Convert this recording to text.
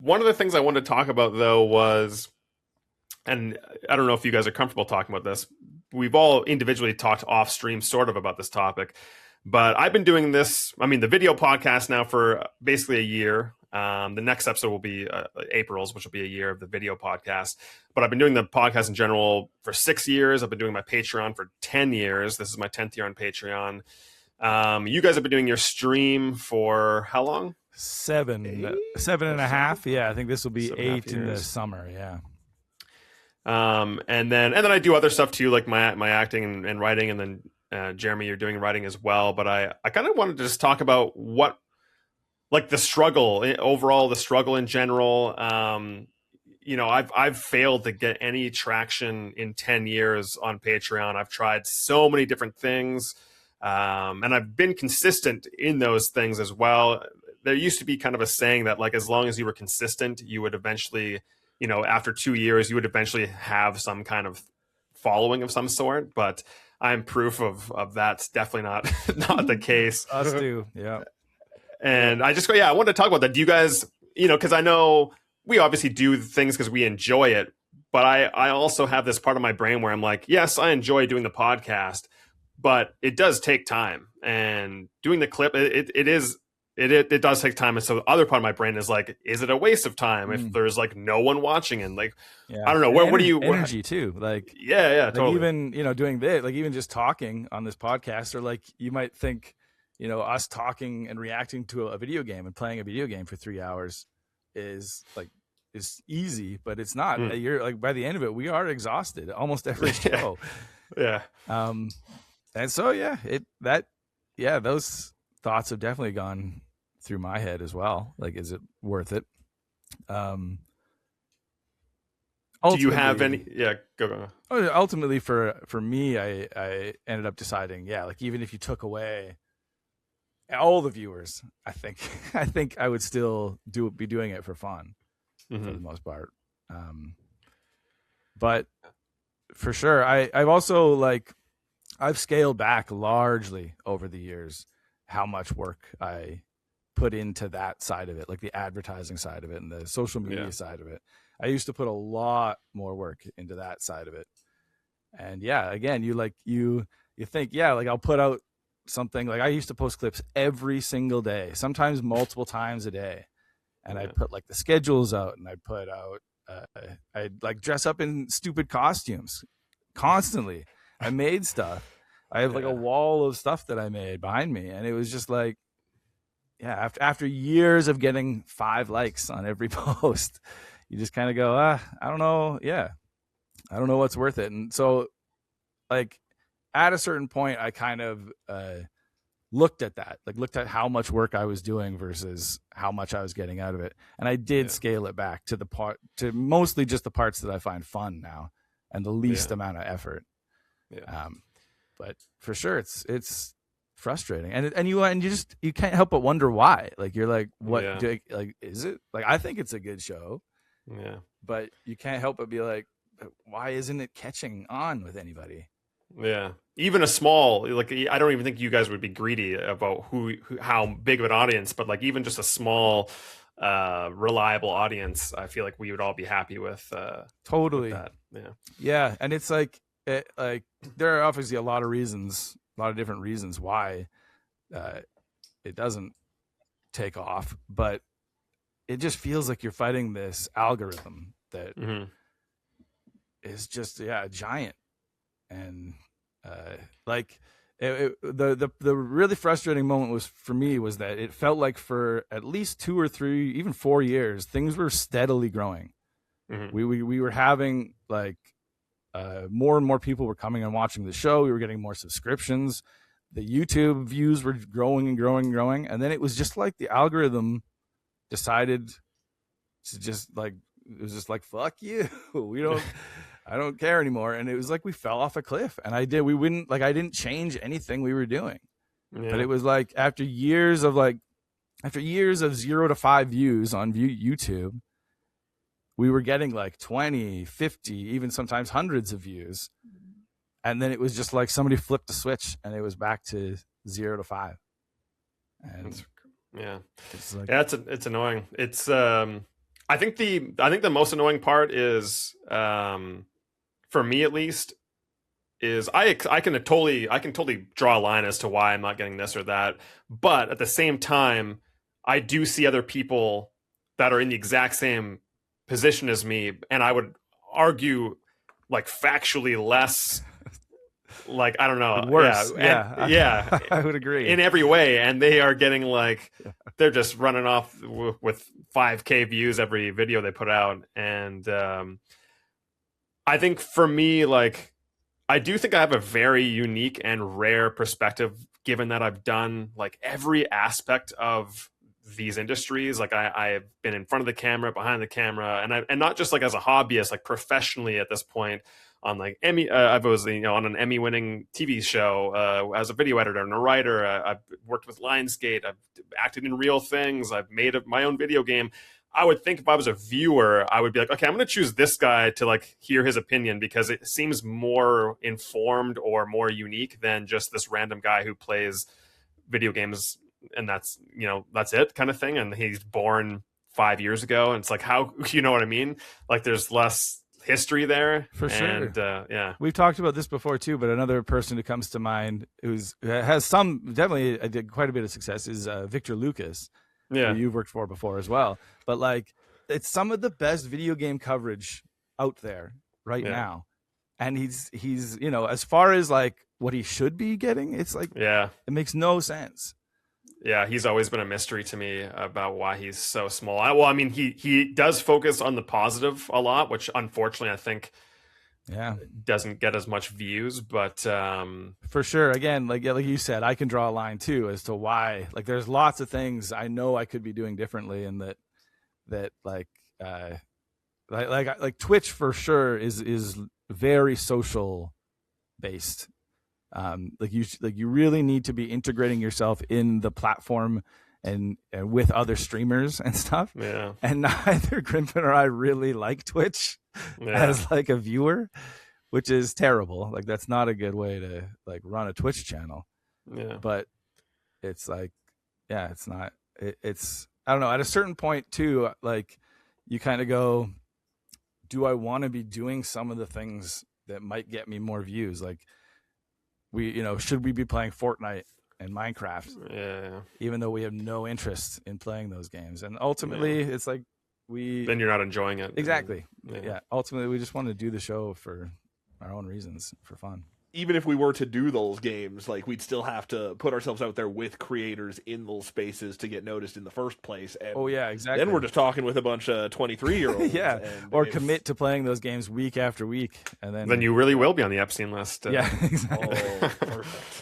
one of the things I wanted to talk about though was, and I don't know if you guys are comfortable talking about this. We've all individually talked off stream sort of about this topic, but I've been doing this, I mean, the video podcast now for basically a year. The next episode will be April's, which will be a year of the video podcast. But I've been doing the podcast in general for 6 years. I've been doing my Patreon for 10 years. This is my 10th year on Patreon. You guys have been doing your stream for how long? 7.5. Yeah, I think this will be 8 in the summer. Yeah. And then I do other stuff too, like my acting and writing, and then Jeremy, you're doing writing as well. But I kind of wanted to just talk about what, like, the struggle overall, the struggle in general. I've failed to get any traction in 10 years on Patreon. I've tried so many different things, and I've been consistent in those things as well. There used to be kind of a saying that, like, as long as you were consistent, you would eventually, after 2 years, you would eventually have some kind of following of some sort. But I'm proof of that's definitely not the case. Us too. Yeah. And I wanted to talk about that. Do you guys, because I know we obviously do things because we enjoy it, but I also have this part of my brain where I'm like, yes, I enjoy doing the podcast, but it does take time, and doing the clip, it does take time. And so the other part of my brain is like, is it a waste of time if there's like no one watching? And like, I don't know. What do you energy too? Like, yeah, like totally. Even, doing this, like even just talking on this podcast, or like you might think, us talking and reacting to a video game and playing a video game for 3 hours is easy, but it's not. You're like, by the end of it, we are exhausted almost every show. Yeah. And so, those thoughts have definitely gone through my head as well. Like, is it worth it? Do you have any? Yeah, go. Ultimately, for me, I ended up deciding, like, even if you took away all the viewers, I think I would still be doing it for fun, for the most part. But for sure, I've also I've scaled back largely over the years how much work I put into that side of it, like the advertising side of it and the social media side of it. I used to put a lot more work into that side of it. And again, you think, I'll put out something. Like, I used to post clips every single day, sometimes multiple times a day. And I'd put the schedules out, and I'd put out, I'd dress up in stupid costumes constantly. I made stuff. I have a wall of stuff that I made behind me. And it was just like, after years of getting 5 likes on every post, you just kind of go, I don't know. Yeah. I don't know what's worth it. And so at a certain point, I kind of looked at that, looked at how much work I was doing versus how much I was getting out of it. And I did scale it back to mostly just the parts that I find fun now and the least amount of effort. Yeah. But for sure, it's frustrating, and you can't help but wonder why. Like, you're like, what? Is it like? I think it's a good show. Yeah. But you can't help but be like, why isn't it catching on with anybody? Yeah. Even a small, I don't even think you guys would be greedy about how big of an audience, but even just a small, reliable audience, I feel like we would all be happy with. Totally. With that. Yeah. Yeah, and it's there are obviously a lot of different reasons why it doesn't take off, but it just feels like you're fighting this algorithm that is just giant. And the really frustrating moment was that it felt like for at least 2 or 3, even 4 years, things were steadily growing. We were having more and more people were coming and watching the show. We were getting more subscriptions. The YouTube views were growing and growing and growing. And then it was just like the algorithm decided to just it was just like, fuck you. I don't care anymore. And it was like we fell off a cliff. And I didn't change anything we were doing. Yeah. But it was after years of 0 to 5 views on YouTube, we were getting 20, 50, even sometimes hundreds of views. And then it was just like somebody flipped a switch and it was back to 0 to 5. And it's annoying. It's I think the most annoying part is, for me at least, is I can totally draw a line as to why I'm not getting this or that, but at the same time, I do see other people that are in the exact same position as me, and I would argue like factually less, like, I don't know, worse. Yeah, I would agree in every way, and they are getting like, they're just running off with 5K views every video they put out, and I think for me, like, I do think I have a very unique and rare perspective, given that I've done like every aspect of these industries. Like I've been in front of the camera, behind the camera, and not just like as a hobbyist, like professionally at this point, on like Emmy. I was, on an Emmy-winning TV show as a video editor and a writer. I've worked with Lionsgate. I've acted in real things. I've made my own video game. I would think if I was a viewer, I would be like, okay, I'm going to choose this guy to like hear his opinion because it seems more informed or more unique than just this random guy who plays video games and that's it kind of thing. And he's born 5 years ago. And it's like, how, you know what I mean? Like there's less history there. For sure. And, yeah. We've talked about this before too, but another person who comes to mind has definitely did quite a bit of success is Victor Lucas. Yeah, who you've worked for before as well. But like, it's some of the best video game coverage out there right now. And he's as far as like what he should be getting, it's like, it makes no sense. Yeah, he's always been a mystery to me about why he's so small. I mean, he does focus on the positive a lot, which unfortunately I think doesn't get as much views, but for sure, again, like you said, I can draw a line too as to why. Like there's lots of things I know I could be doing differently, and that like Twitch for sure is very social based. Like you really need to be integrating yourself in the platform and with other streamers and stuff. Yeah. And neither Grimpen or I really like Twitch as like a viewer, which is terrible. Like that's not a good way to like run a Twitch channel. Yeah. But it's like, it's not, it's, I don't know, at a certain point too, like you kind of go, do I want to be doing some of the things that might get me more views? Like should we be playing Fortnite and Minecraft, even though we have no interest in playing those games? And ultimately it's like then you're not enjoying it. Exactly. Ultimately we just want to do the show for our own reasons, for fun. Even if we were to do those games, like we'd still have to put ourselves out there with creators in those spaces to get noticed in the first place. And exactly. Then we're just talking with a bunch of 23-year-olds. Or commit to playing those games week after week, and then you really will be on the Epstein list. Exactly. Oh, perfect.